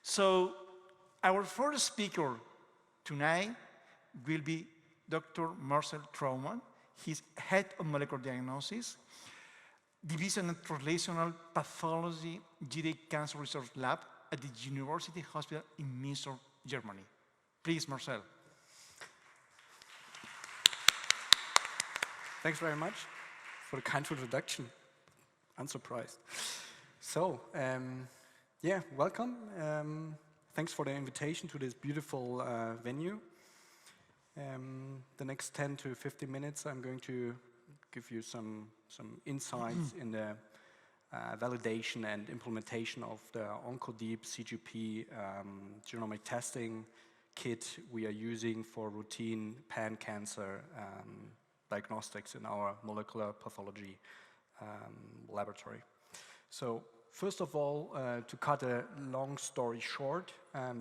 So our first speaker tonight will be Dr. Marcel Trautmann. He's head of molecular diagnosis, Division of Translational Pathology, GD Cancer Research Lab at the University Hospital in Münster, Germany. Please, Marcel. Thanks very much for the kind introduction. Unsurprised. So, yeah, welcome. Thanks for the invitation to this beautiful venue. The next 10 to 15 minutes, I'm going to give you some insights in the validation and implementation of the OncoDEEP CGP genomic testing kit we are using for routine pan-cancer diagnostics in our molecular pathology laboratory. So first of all, to cut a long story short,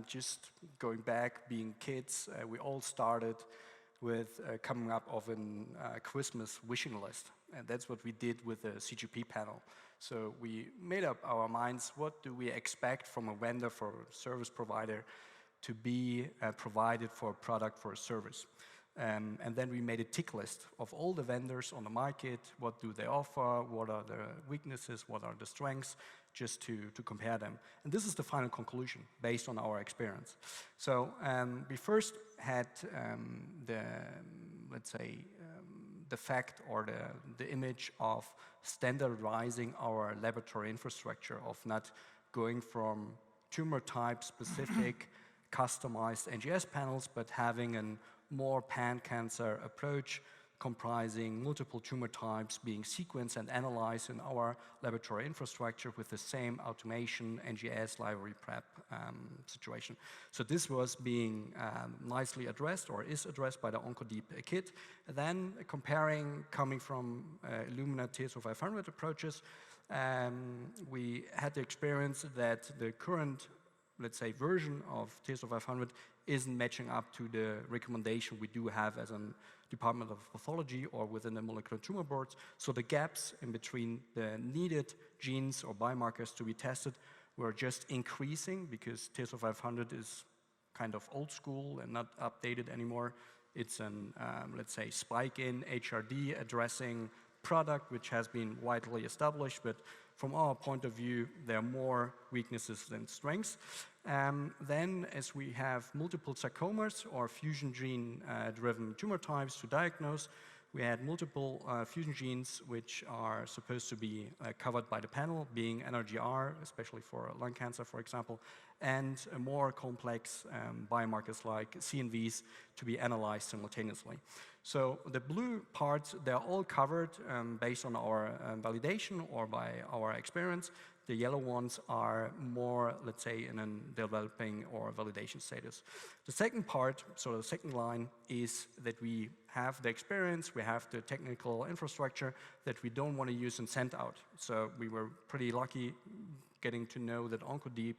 just going back, being kids, we all started with coming up of a Christmas wishing list. And that's what we did with the CGP panel. So we made up our minds, what do we expect from a vendor, for a service provider, to be provided for a product, for a service. And then we made a tick list of all the vendors on the market, what do they offer, what are the weaknesses, what are the strengths, just to compare them. And this is the final conclusion based on our experience. So we first had let's say, the fact or the image of standardizing our laboratory infrastructure, of not going from tumor type specific customized NGS panels, but having a more pan-cancer approach comprising multiple tumor types being sequenced and analyzed in our laboratory infrastructure with the same automation, NGS, library prep situation. So this was being nicely addressed, or is addressed, by the OncoDEEP Kit. Then comparing, coming from Illumina TS0500 approaches, we had the experience that the current, let's say, version of TS0500 isn't matching up to the recommendation we do have as a Department of Pathology or within the molecular tumor boards. So the gaps in between the needed genes or biomarkers to be tested were just increasing, because TS0500 is kind of old school and not updated anymore. It's an, let's say, spike in HRD addressing product, which has been widely established, but from our point of view, there are more weaknesses than strengths. Then, as we have multiple sarcomas or fusion gene-driven tumor types to diagnose, we had multiple fusion genes which are supposed to be covered by the panel, being NRGR, especially for lung cancer, for example, and more complex biomarkers like CNVs to be analyzed simultaneously. So the blue parts, they're all covered based on our validation or by our experience. The yellow ones are more, let's say, in a developing or validation status. The second part, so the second line, is that we have the experience, we have the technical infrastructure that we don't want to use and send out. So we were pretty lucky getting to know that OncoDEEP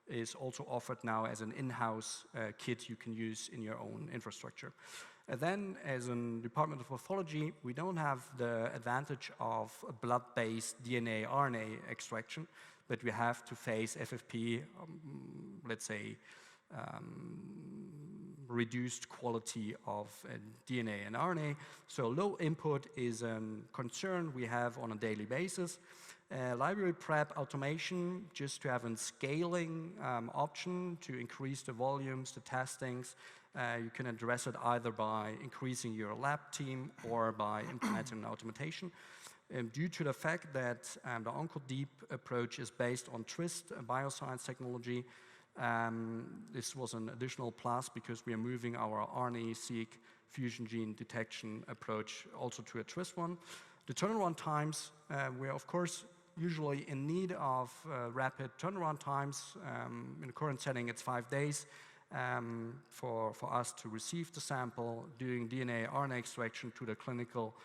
is also offered now as an in-house kit you can use in your own infrastructure. And then, as a Department of Pathology, we don't have the advantage of a blood-based DNA, RNA extraction, but we have to face FFP, let's say, reduced quality of DNA and RNA. So low input is a concern we have on a daily basis. Library prep automation, just to have a scaling option to increase the volumes, the testings. You can address it either by increasing your lab team or by implementing automation. Due to the fact that the OncoDEEP approach is based on Twist bioscience technology, this was an additional plus because we are moving our RNA-seq fusion gene detection approach also to a Twist one. The turnaround times, we're of course usually in need of rapid turnaround times. In the current setting, it's 5 days. For us to receive the sample, doing DNA, RNA extraction to the clinical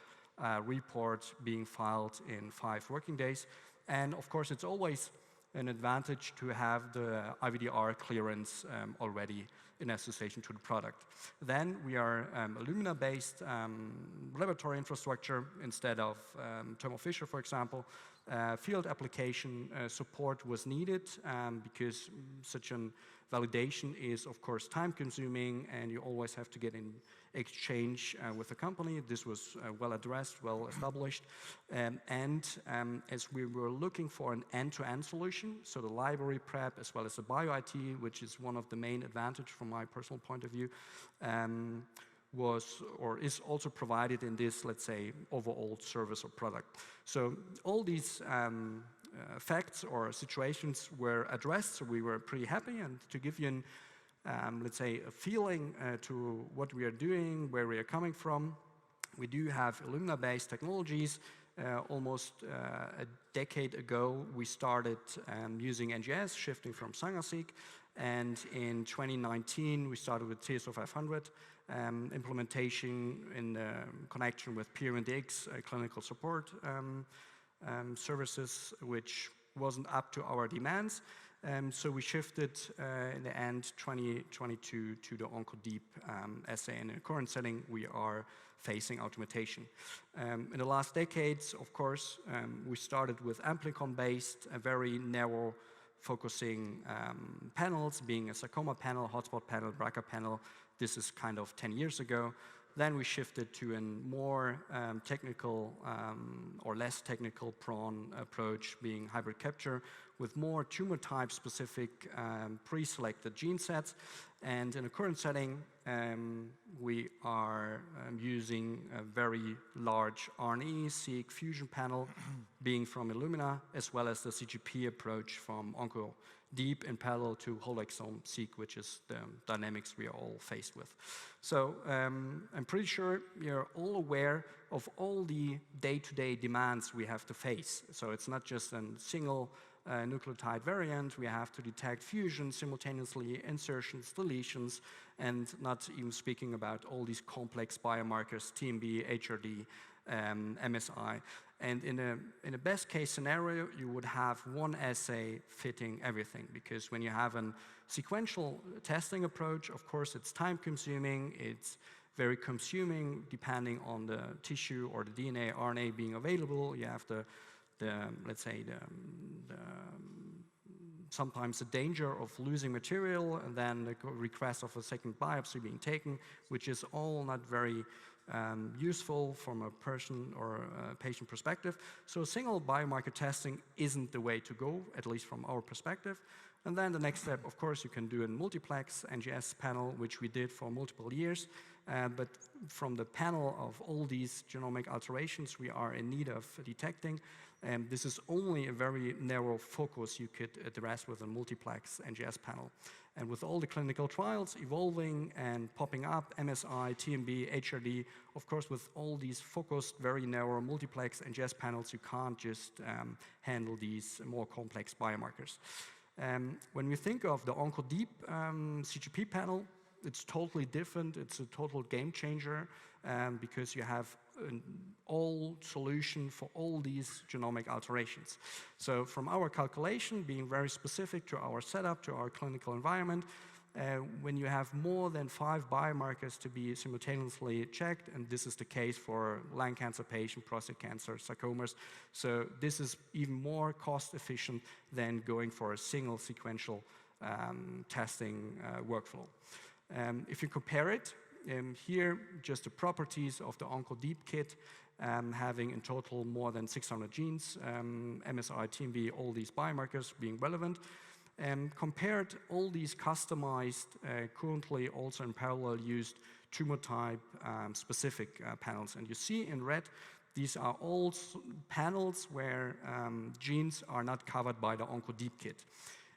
report being filed in 5 working days. And of course, it's always an advantage to have the IVDR clearance already in association to the product. Then we are Illumina-based laboratory infrastructure instead of Thermo Fisher, for example. Field application support was needed because such an validation is, of course, time-consuming, and you always have to get in exchange with the company. This was well addressed, well established. As we were looking for an end-to-end solution, so the library prep as well as the bio-IT, which is one of the main advantages from my personal point of view, was or is also provided in this, let's say, overall service or product. So all these facts or situations were addressed, so we were pretty happy. And to give you an, let's say, a feeling to what we are doing, where we are coming from, we do have Illumina-based technologies. Almost a decade ago, we started using NGS, shifting from Sanger-seq, and in 2019, we started with TSO 500 implementation in connection with PRMDX clinical support services, which wasn't up to our demands. So we shifted in the end 2022 to the OncoDEEP assay. And in the current setting, we are facing automation. In the last decades, of course, we started with amplicon-based, a very narrow focusing panels, being a sarcoma panel, hotspot panel, BRCA panel. This is kind of 10 years ago. Then we shifted to a more technical or less technical prone approach, being hybrid capture, with more tumor type specific pre-selected gene sets. And in the current setting, we are using a very large RNA-seq fusion panel, being from Illumina, as well as the CGP approach from OncoDEEP in parallel to whole exome-seq, which is the dynamics we are all faced with. So I'm pretty sure you're all aware of all the day-to-day demands we have to face. So it's not just a single nucleotide variant. We have to detect fusion simultaneously, insertions, deletions, and not even speaking about all these complex biomarkers, TMB, HRD, MSI. And in a best case scenario, you would have one assay fitting everything, because when you have a sequential testing approach, of course, it's time consuming, it's very consuming depending on the tissue or the DNA, RNA being available. You have let's say, sometimes the danger of losing material, and then the request of a second biopsy being taken, which is all not very useful from a person or a patient perspective. So single biomarker testing isn't the way to go, at least from our perspective. And then the next step, of course, you can do a multiplex NGS panel, which we did for multiple years. But from the panel of all these genomic alterations we are in need of detecting, this is only a very narrow focus you could address with a multiplex NGS panel. And with all the clinical trials evolving and popping up, MSI, TMB, HRD, of course, with all these focused, very narrow multiplex NGS panels, you can't just handle these more complex biomarkers. When we think of the OncoDEEP CGP panel, it's totally different. It's a total game changer because you have an all solution for all these genomic alterations. So from our calculation, being very specific to our setup, to our clinical environment, when you have more than 5 biomarkers to be simultaneously checked, and this is the case for lung cancer patient, prostate cancer, sarcomas, so this is even more cost efficient than going for a single sequential testing workflow. If you compare it, here just the properties of the OncoDEEP Kit, having in total more than 600 genes, MSI, TMB, all these biomarkers being relevant, compared all these customized, currently also in parallel used tumor type specific panels. And you see in red, these are all panels where genes are not covered by the OncoDEEP Kit.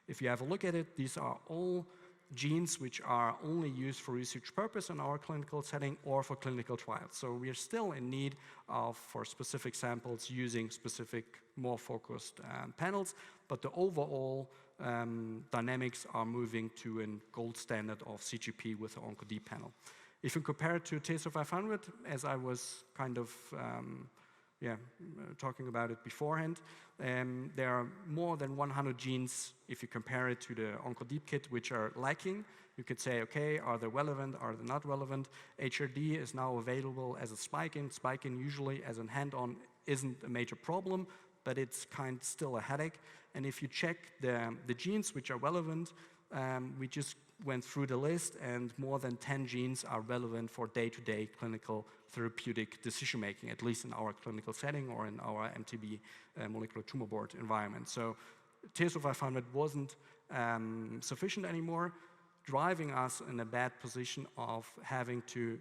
If you have a look at it, these are all genes which are only used for research purpose in our clinical setting or for clinical trials. So we are still in need of, for specific samples, using specific, more focused panels, but the overall dynamics are moving to a gold standard of CGP with the OncoDEEP panel. If you compare it to TSO 500, as I was kind of talking about it beforehand. There are more than 100 genes, if you compare it to the OncoDEEP Kit, which are lacking. You could say, okay, are they relevant, are they not relevant? HRD is now available as a spike-in. Spike-in usually as a hand-on isn't a major problem, but it's still a headache. And if you check the genes which are relevant, we just went through the list, and more than 10 genes are relevant for day-to-day clinical therapeutic decision-making, at least in our clinical setting or in our MTB molecular tumor board environment. So TS0500 wasn't sufficient anymore, driving us in a bad position of having to,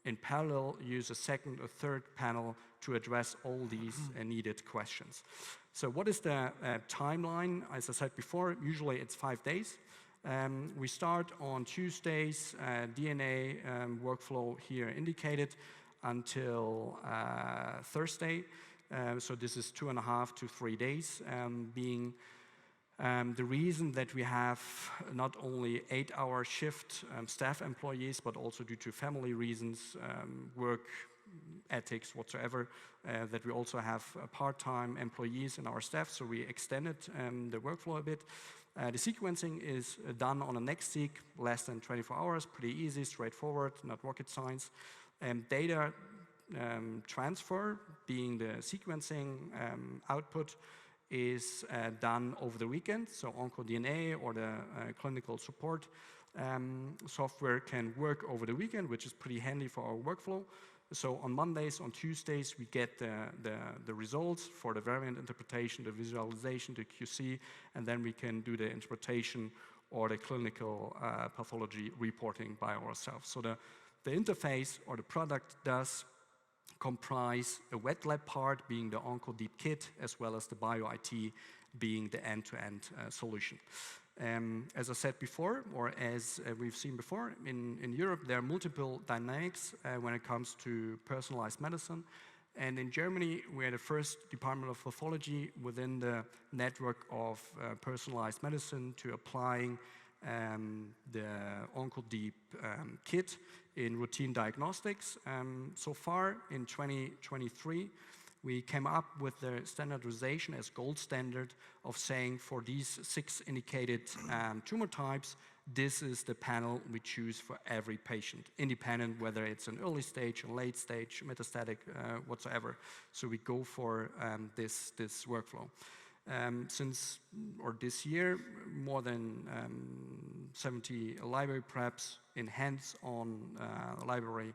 in parallel, use a second or third panel to address all these needed questions. So what is the timeline? As I said before, usually it's 5 days. We start on Tuesdays, DNA workflow here indicated, until Thursday. So this is 2.5 to 3 days, being the reason that we have not only 8-hour shift staff employees, but also due to family reasons, work ethics whatsoever, that we also have part-time employees in our staff, so we extended the workflow a bit. The sequencing is done on a NextSeq, less than 24 hours, pretty easy, straightforward, not rocket science. Data transfer, being the sequencing output, is done over the weekend, so OncoDNA or the clinical support software can work over the weekend, which is pretty handy for our workflow. So on Mondays, on Tuesdays, we get the results for the variant interpretation, the visualization, the QC, and then we can do the interpretation or the clinical pathology reporting by ourselves. So the interface or the product does comprise a wet lab part, being the OncoDEEP Kit, as well as the BioIT being the end-to-end solution. As I said before, or as we've seen before, in Europe there are multiple dynamics when it comes to personalized medicine. And in Germany, we are the first department of pathology within the network of personalized medicine to applying the OncoDEEP Kit in routine diagnostics. So far in 2023, we came up with the standardization as gold standard of saying for these 6 indicated tumor types, this is the panel we choose for every patient, independent whether it's an early stage, a late stage, metastatic, whatsoever. So we go for this workflow. This year, more than 70 library preps in hands-on library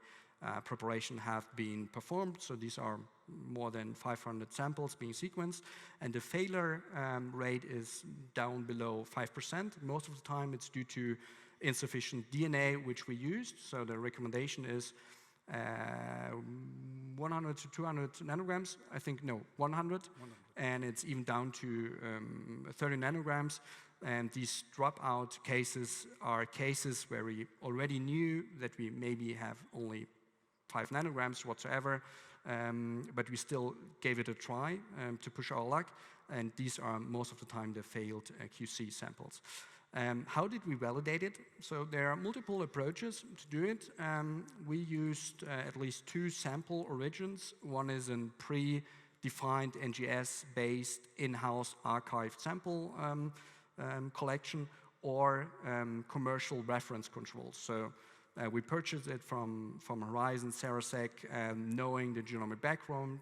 preparation have been performed. So these are more than 500 samples being sequenced, and the failure rate is down below 5%. Most of the time it's due to insufficient DNA which we used. So the recommendation is 100 to 200 nanograms. I think, no, 100. And it's even down to 30 nanograms. And these dropout cases are cases where we already knew that we maybe have only 5 nanograms whatsoever, but we still gave it a try to push our luck, and these are most of the time the failed QC samples. How did we validate it? So there are multiple approaches to do it. We used at least 2 sample origins. One is a pre-defined NGS-based in-house archived sample collection, or commercial reference controls. So we purchased it from Horizon, Serasec, knowing the genomic background,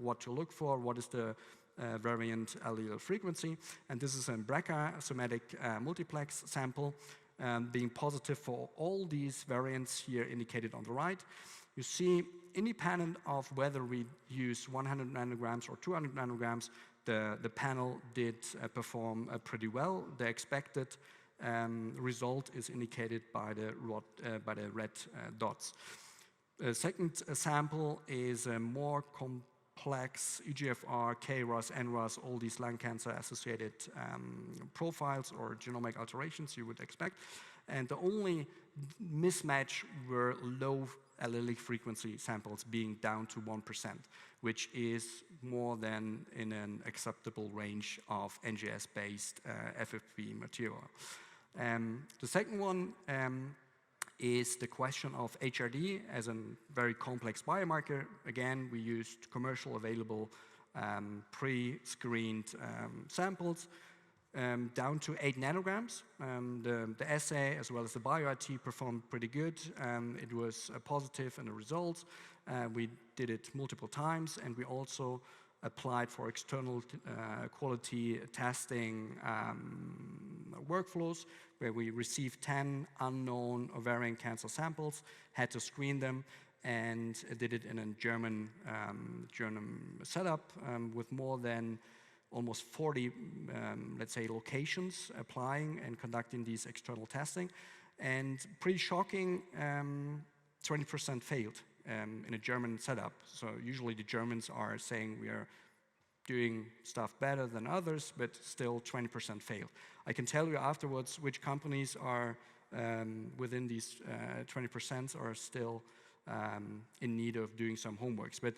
what to look for, what is the variant allele frequency, and this is a BRCA somatic multiplex sample, being positive for all these variants here indicated on the right. You see, independent of whether we use 100 nanograms or 200 nanograms, the panel did perform pretty well. The expected result is indicated by the red dots. The second sample is a more complex EGFR, KRAS, NRAS, all these lung cancer associated profiles or genomic alterations you would expect. And the only mismatch were low allelic frequency samples being down to 1%, which is more than in an acceptable range of NGS-based FFP material. The second one is the question of HRD as a very complex biomarker. Again, we used commercial available pre-screened samples down to 8 nanograms. The assay as well as the bio-IT performed pretty good. It was positive in the results. We did it multiple times, and we also applied for external quality testing workflows where we received 10 unknown ovarian cancer samples, had to screen them, and did it in a German setup with more than almost 40, let's say, locations applying and conducting these external testing. And pretty shocking, 20% failed in a German setup. So usually the Germans are saying we are doing stuff better than others, but still 20% fail. I can tell you afterwards which companies are within these 20% are still in need of doing some homeworks. But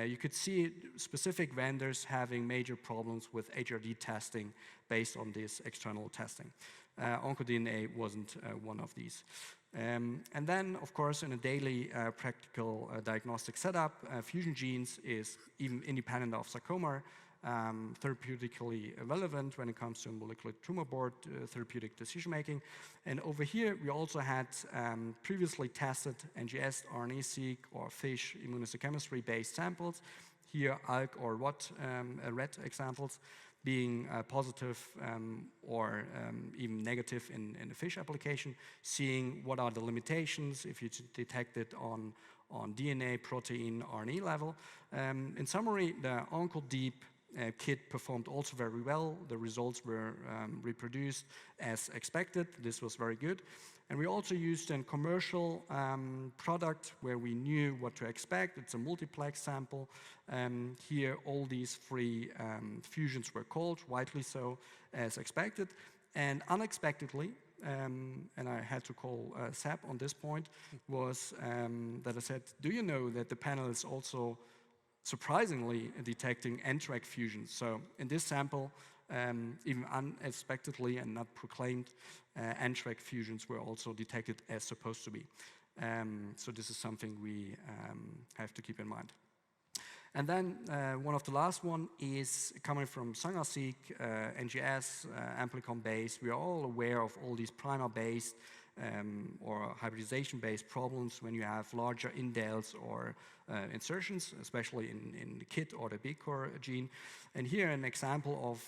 you could see specific vendors having major problems with HRD testing based on this external testing. OncoDNA wasn't one of these. And then, of course, in a daily practical diagnostic setup, fusion genes is even independent of sarcoma, therapeutically relevant when it comes to molecular tumor board therapeutic decision making. And over here, we also had previously tested NGS, RNA-seq, or FISH immunohistochemistry-based samples. Here, ALK or ret examples being positive or even negative in the FISH application, seeing what are the limitations if you detect it on DNA, protein, RNA level. In summary, the OncoDEEP Kit performed also very well. The results were reproduced as expected. This was very good. And we also used a commercial product where we knew what to expect. It's a multiplex sample. Here, all these 3 fusions were called, widely so, as expected. And unexpectedly, and I had to call SAP on this point, was that I said, do you know that the panel is also surprisingly detecting NTRK fusions? So in this sample, even unexpectedly and not proclaimed, NTRK fusions were also detected as supposed to be. So this is something we have to keep in mind. And then one of the last one is coming from Sanger-seq, NGS, amplicon-based. We are all aware of all these primer-based or hybridization-based problems when you have larger indels or insertions, especially in the KIT or the BCOR gene. And here an example of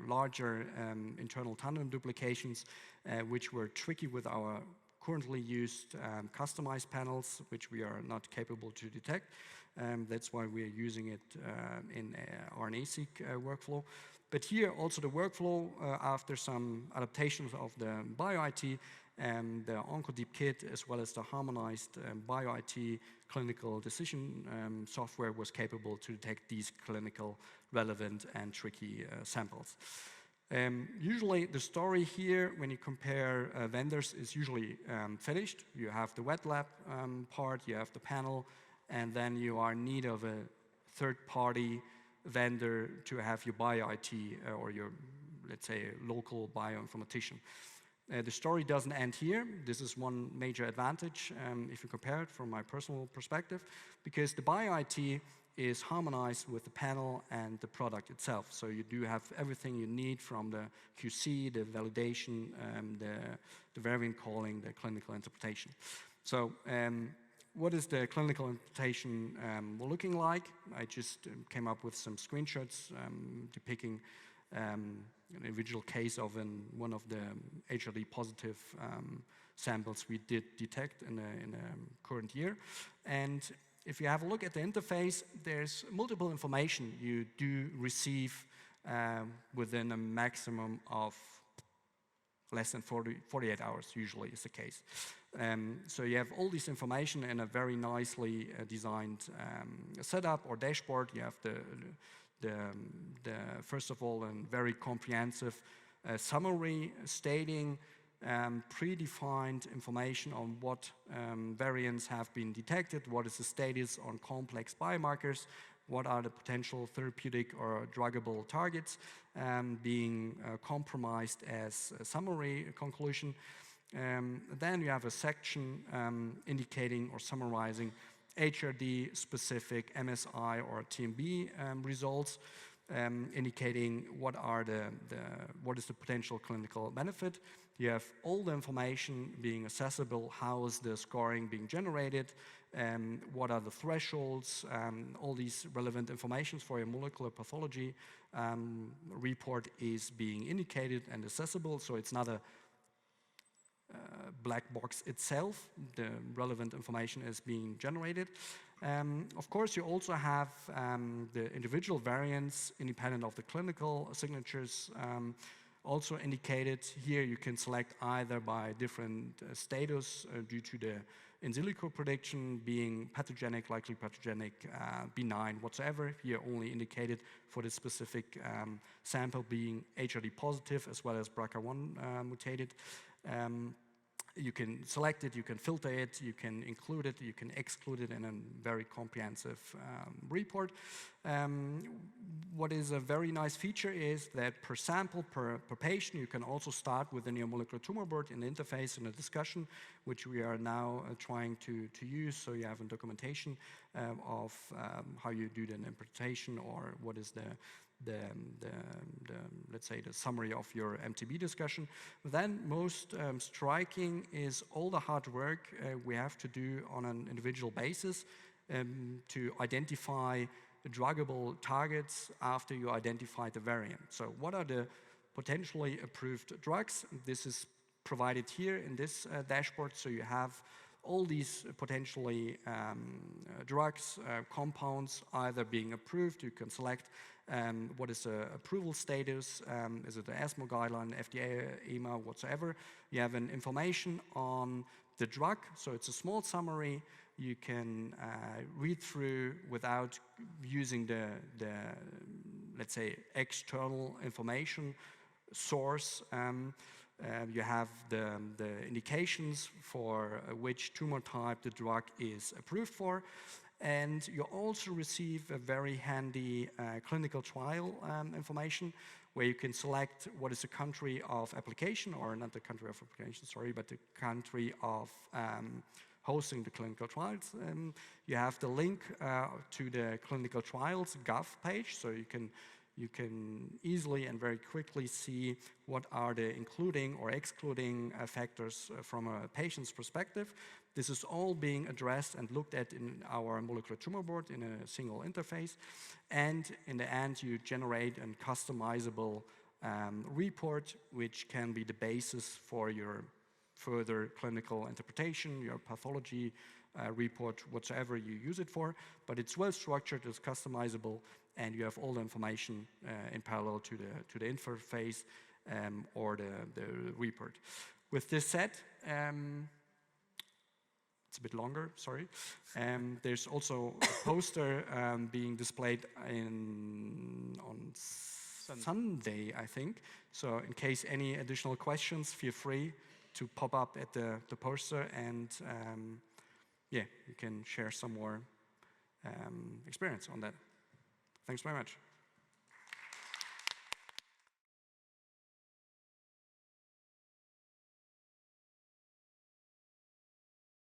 larger internal tandem duplications, which were tricky with our currently used customized panels, which we are not capable to detect. That's why we are using it in RNA-seq workflow. But here also the workflow, after some adaptations of the bio-IT and the OncoDEEP Kit, as well as the harmonized bio-IT clinical decision software, was capable to detect these clinical relevant and tricky samples. Usually the story here, when you compare vendors, is usually finished. You have the wet lab part, you have the panel, and then you are in need of a third-party vendor to have your bio-IT or your, let's say, local bioinformatician. The story doesn't end here. This is one major advantage if you compare it from my personal perspective, because the bio-IT is harmonized with the panel and the product itself. So you do have everything you need from the QC, the validation, the variant calling, the clinical interpretation. So what is the clinical interpretation looking like? I just came up with some screenshots depicting an individual case of one of the HRD positive samples we did detect in the current year. And if you have a look at the interface, there's multiple information you do receive within a maximum of less than 48 hours, usually is the case. So you have all this information in a very nicely designed setup or dashboard. You have the first of all, a very comprehensive summary stating predefined information on what variants have been detected, what is the status on complex biomarkers, what are the potential therapeutic or druggable targets being compromised as a summary conclusion. Then you have a section indicating or summarizing HRD specific MSI or TMB results, indicating what is the potential clinical benefit. You have all the information being accessible, how is the scoring being generated, what are the thresholds, all these relevant information for your molecular pathology report is being indicated and accessible, so it's not a black box itself. The relevant information is being generated. Of course, you also have the individual variants independent of the clinical signatures also indicated. Here you can select either by different status due to the in silico prediction being pathogenic, likely pathogenic, benign, whatsoever. Here only indicated for the specific sample being HRD positive as well as BRCA1 mutated. You can select it, you can filter it, you can include it, you can exclude it in a very comprehensive report. What is a very nice feature is that per sample, per patient, you can also start with a molecular tumor board in the interface in a discussion, which we are now trying to use, so you have a documentation of how you do the interpretation or what is let's say the summary of your MTB discussion. Then most striking is all the hard work we have to do on an individual basis to identify druggable targets after you identify the variant. So what are the potentially approved drugs? This is provided here in this dashboard, so you have all these potentially drugs, compounds either being approved. You can select what is the approval status, is it the ESMO guideline, FDA, EMA, whatsoever. You have an information on the drug, so it's a small summary. You can read through without using the let's say, external information source. You have the indications for which tumor type the drug is approved for. And you also receive a very handy clinical trial information where you can select what is the country of application, or not the country of application, sorry, but the country of hosting the clinical trials. You have the link to the clinical trials Gov page, so you can easily and very quickly see what are the including or excluding factors from a patient's perspective. This is all being addressed and looked at in our molecular tumor board in a single interface. And in the end, you generate a customizable report, which can be the basis for your further clinical interpretation, your pathology report, whatsoever you use it for. But it's well structured, it's customizable, and you have all the information in parallel to the interface or the report. With this said, it's a bit longer, sorry. There's also a poster being displayed on Sunday, I think. So in case any additional questions, feel free to pop up at the poster, and yeah, you can share some more experience on that. Thanks very much.